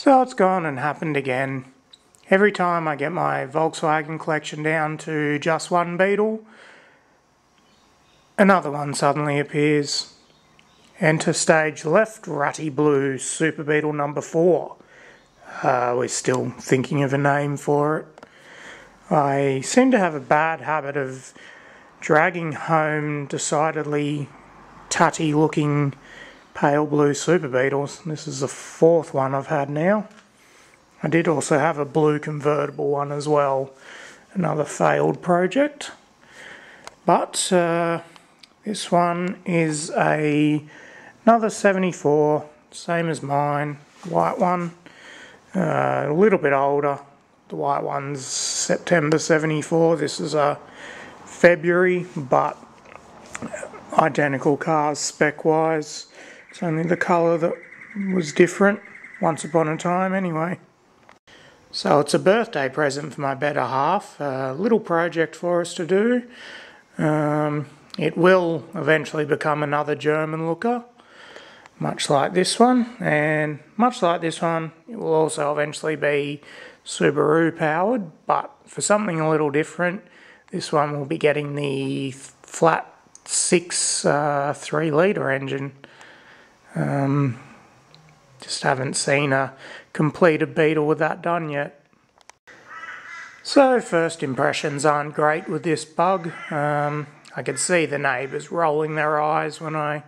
So it's gone and happened again. Every time I get my Volkswagen collection down to just one Beetle, another one suddenly appears. Enter stage left, Rutty Blue, Super Beetle number 4. We're still thinking of a name for it. I seem to have a bad habit of dragging home decidedly tutty looking pale blue Super Beetles. This is the 4th one I've had now. I did also have a blue convertible one as well, another failed project. But this one is another 74, same as mine, white one, a little bit older. The white one's September 74, this is a February, but identical cars spec-wise. It's only the colour that was different once upon a time anyway. So it's a birthday present for my better half, a little project for us to do. It will eventually become another German looker, much like this one, and much like this one, it will also eventually be Subaru powered, but for something a little different, this one will be getting the flat 6 3-litre engine. Just haven't seen a completed Beetle with that done yet. So first impressions aren't great with this bug. I could see the neighbours rolling their eyes when I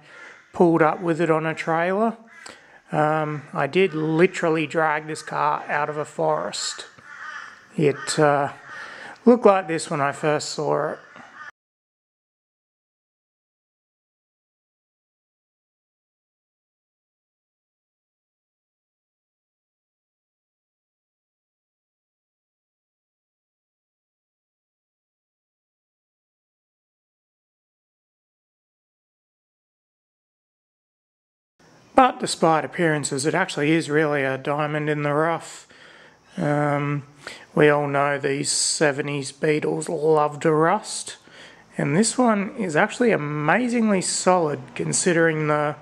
pulled up with it on a trailer. I did literally drag this car out of a forest. It looked like this when I first saw it. But despite appearances, it actually is really a diamond in the rough. We all know these 70s Beetles love to rust, and this one is actually amazingly solid considering the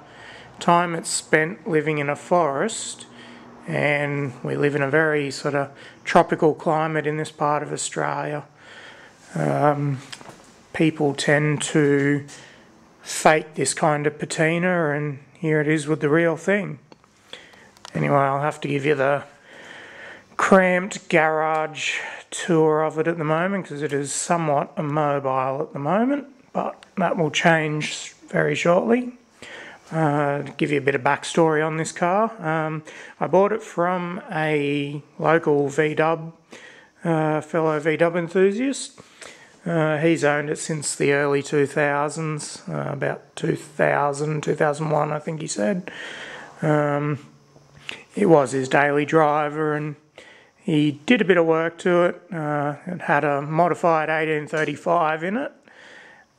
time it's spent living in a forest, and we live in a very sort of tropical climate in this part of Australia. People tend to fake this kind of patina, and here it is with the real thing. Anyway, I'll have to give you the cramped garage tour of it at the moment because it is somewhat immobile at the moment, but that will change very shortly. To give you a bit of backstory on this car, I bought it from a local VW, fellow VW enthusiast. He's owned it since the early 2000s, about 2000, 2001 I think he said. It was his daily driver, and he did a bit of work to it. It had a modified 1835 in it,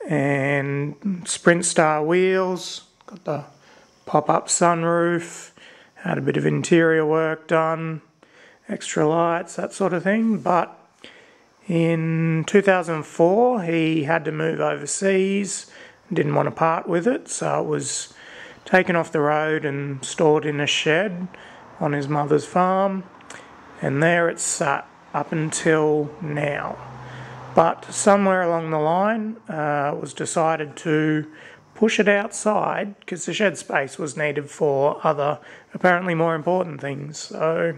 and Sprint Star wheels, got the pop-up sunroof, had a bit of interior work done, extra lights, that sort of thing, but in 2004 he had to move overseas, didn't want to part with it, so it was taken off the road and stored in a shed on his mother's farm, and there it sat up until now. But somewhere along the line it was decided to push it outside because the shed space was needed for other apparently more important things. So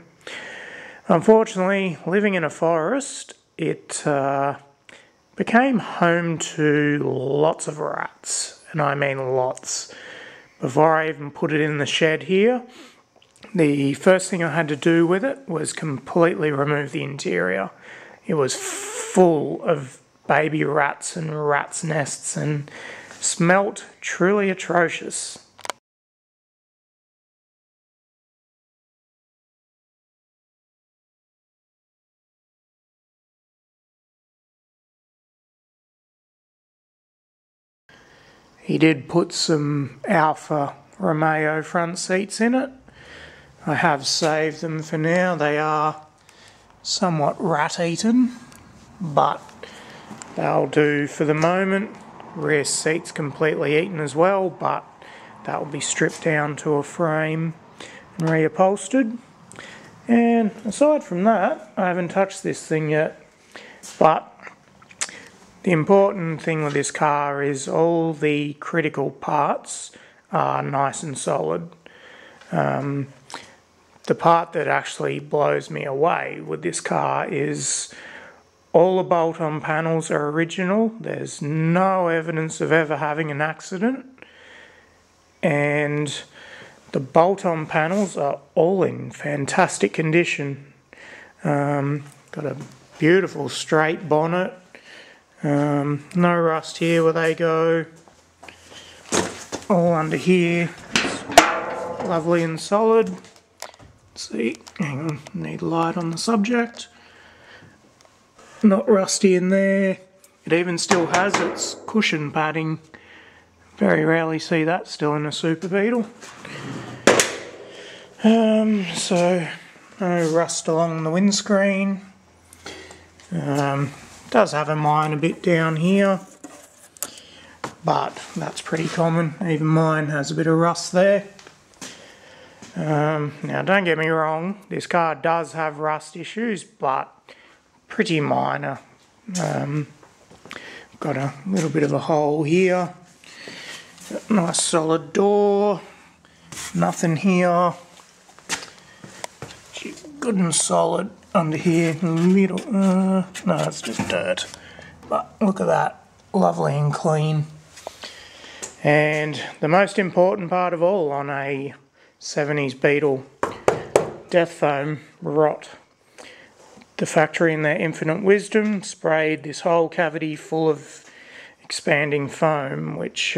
unfortunately, living in a forest, it became home to lots of rats, and I mean lots. Before I even put it in the shed here, the first thing I had to do with it was completely remove the interior. It was full of baby rats and rats' nests and smelt truly atrocious. He did put some Alfa Romeo front seats in it. I have saved them for now. They are somewhat rat-eaten, but they'll do for the moment. Rear seat's completely eaten as well, but that will be stripped down to a frame and reupholstered. And aside from that, I haven't touched this thing yet, but the important thing with this car is all the critical parts are nice and solid. The part that actually blows me away with this car is all the bolt-on panels are original. There's no evidence of ever having an accident. And the bolt-on panels are all in fantastic condition. Got a beautiful straight bonnet. No rust here where they go. All under here. It's lovely and solid. Let's see, hang on, need light on the subject. Not rusty in there. It even still has its cushion padding. Very rarely see that still in a Super Beetle. So no rust along the windscreen. Does have a minor bit down here, but that's pretty common. Even mine has a bit of rust there. Now don't get me wrong, this car does have rust issues, but pretty minor. Got a little bit of a hole here. Nice solid door. Nothing here. Good and solid under here. Little, no, it's just dirt. But look at that, lovely and clean. And the most important part of all on a 70s Beetle, death foam rot. The factory in their infinite wisdom sprayed this whole cavity full of expanding foam, which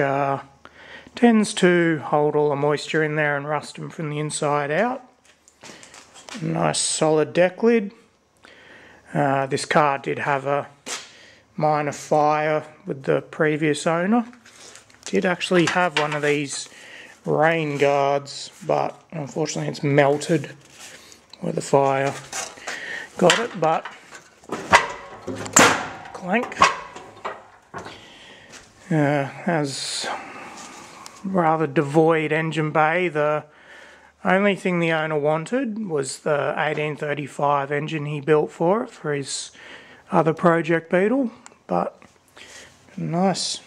tends to hold all the moisture in there and rust them from the inside out. Nice solid deck lid. This car did have a minor fire with the previous owner. Did actually have one of these rain guards, but unfortunately it's melted with the fire. Got it, but clank. Has rather devoid engine bay. The only thing the owner wanted was the 1835 engine he built for it for his other project Beetle, but nice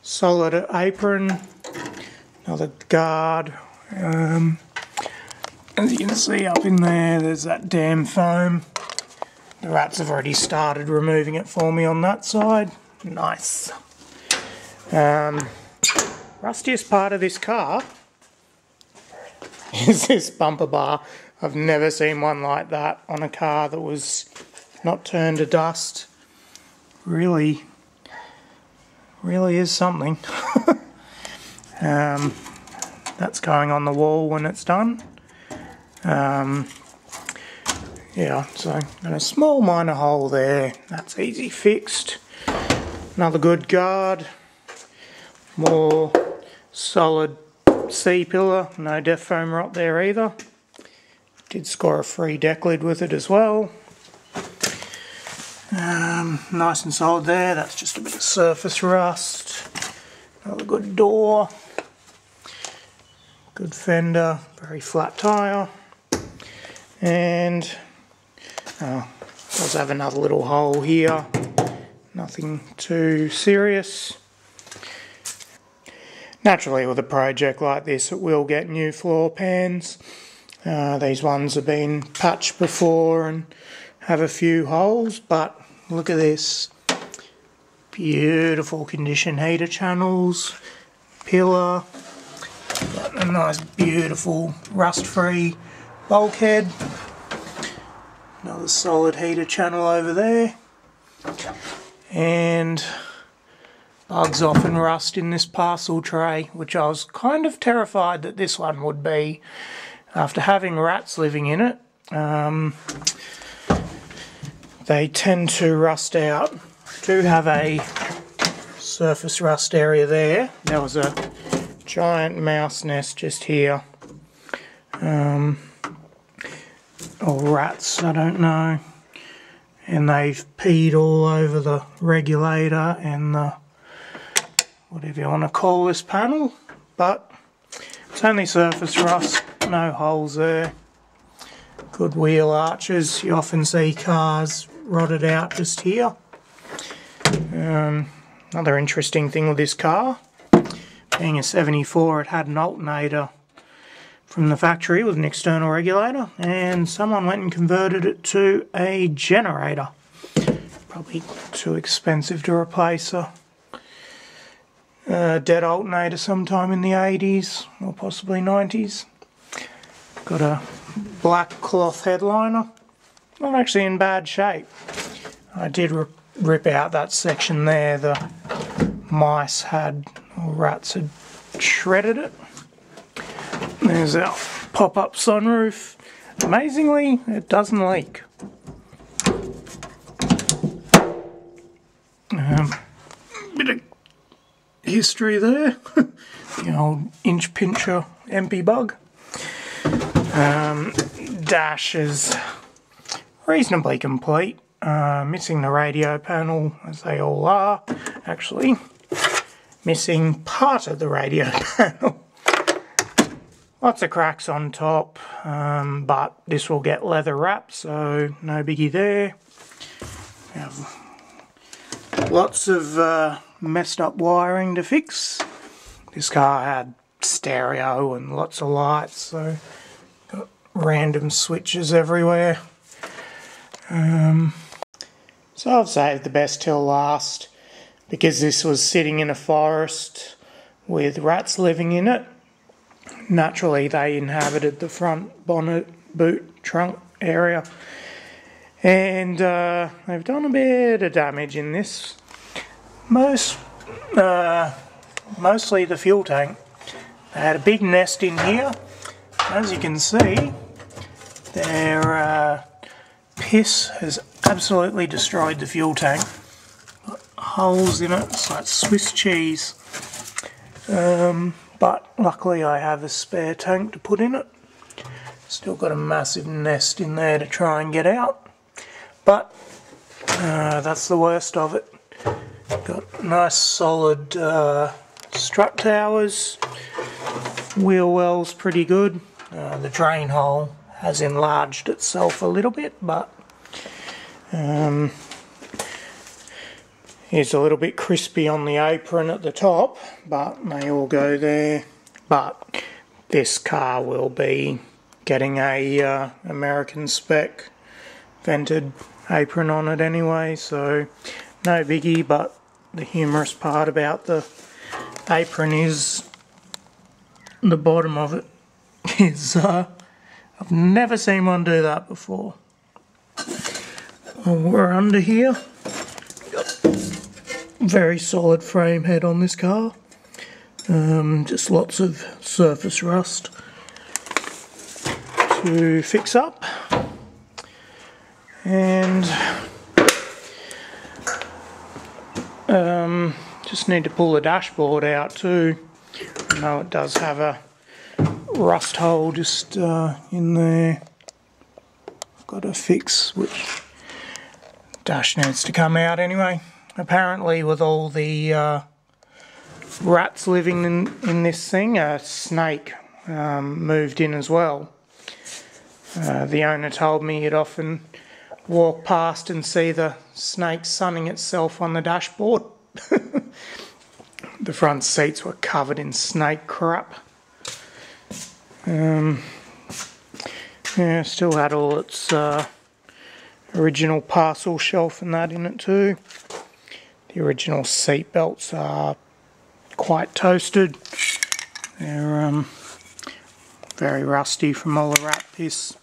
solid apron. Another guard. As you can see up in there, there's that damn foam. The rats have already started removing it for me on that side. Nice. Rustiest part of this car is this bumper bar. I've never seen one like that on a car that was not turned to dust. Really is something. That's going on the wall when it's done. Yeah, so got a small minor hole there. That's easy fixed. Another good guard. More solid C-pillar. No death foam rot there either. Did score a free deck lid with it as well. Nice and solid there. That's just a bit of surface rust. Another good door. Good fender, very flat tyre, and does have another little hole here, nothing too serious. Naturally with a project like this it will get new floor pans. These ones have been patched before and have a few holes, but look at this. Beautiful condition heater channels, pillar. Got a nice beautiful rust-free bulkhead. Another solid heater channel over there. And bugs often rust in this parcel tray, which I was kind of terrified that this one would be after having rats living in it. They tend to rust out. I do have a surface rust area there. There was a giant mouse nest just here. Or rats, I don't know. And they've peed all over the regulator and the whatever you want to call this panel. But it's only surface rust, no holes there. good wheel arches. You often see cars rotted out just here. Another interesting thing with this car, being a 74, it had an alternator from the factory with an external regulator, and someone went and converted it to a generator. Probably too expensive to replace a dead alternator sometime in the 80s or possibly 90s. Got a black cloth headliner, not actually in bad shape. I did rip out that section there. The mice had, or rats had shredded it. There's our pop-up sunroof. Amazingly, it doesn't leak. Bit of history there. The old inch pincher MP bug. Dash is reasonably complete. Missing the radio panel, as they all are. Actually, missing part of the radio panel. Lots of cracks on top, but this will get leather wrapped, so no biggie there. We have lots of messed up wiring to fix. This car had stereo and lots of lights, so got random switches everywhere. So I've saved the best till last, because this was sitting in a forest with rats living in it. Naturally, they inhabited the front bonnet, boot, trunk area, and they've done a bit of damage in this. Mostly the fuel tank. They had a big nest in here. As you can see, their piss has absolutely destroyed the fuel tank. Got holes in it, it's like Swiss cheese. But luckily I have a spare tank to put in it. Still got a massive nest in there to try and get out. But that's the worst of it. Got nice solid strut towers. Wheel well's pretty good. The drain hole has enlarged itself a little bit, but it's a little bit crispy on the apron at the top, but they all go there. But this car will be getting a American spec vented apron on it anyway, so no biggie. But the humorous part about the apron is the bottom of it is I've never seen one do that before. We're under here. Very solid frame head on this car. Just lots of surface rust to fix up. And just need to pull the dashboard out too. I know it does have a rust hole just in there. I've got to fix, which dash needs to come out anyway. Apparently with all the rats living in this thing, a snake moved in as well. The owner told me he'd often walk past and see the snake sunning itself on the dashboard. The front seats were covered in snake crap. Yeah, still had all its original parcel shelf and that in it too. The original seat belts are quite toasted. They're very rusty from all the rat piss.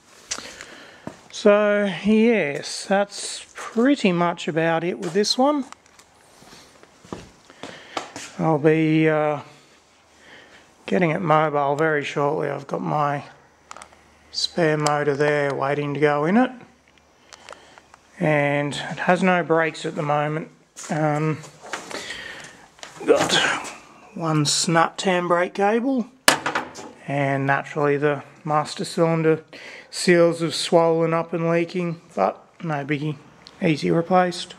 So yes, that's pretty much about it with this one. I'll be getting it mobile very shortly. I've got my spare motor there waiting to go in it, and it has no brakes at the moment. Got one snap handbrake cable, and naturally the master cylinder seals have swollen up and leaking, but no biggie, easy replaced.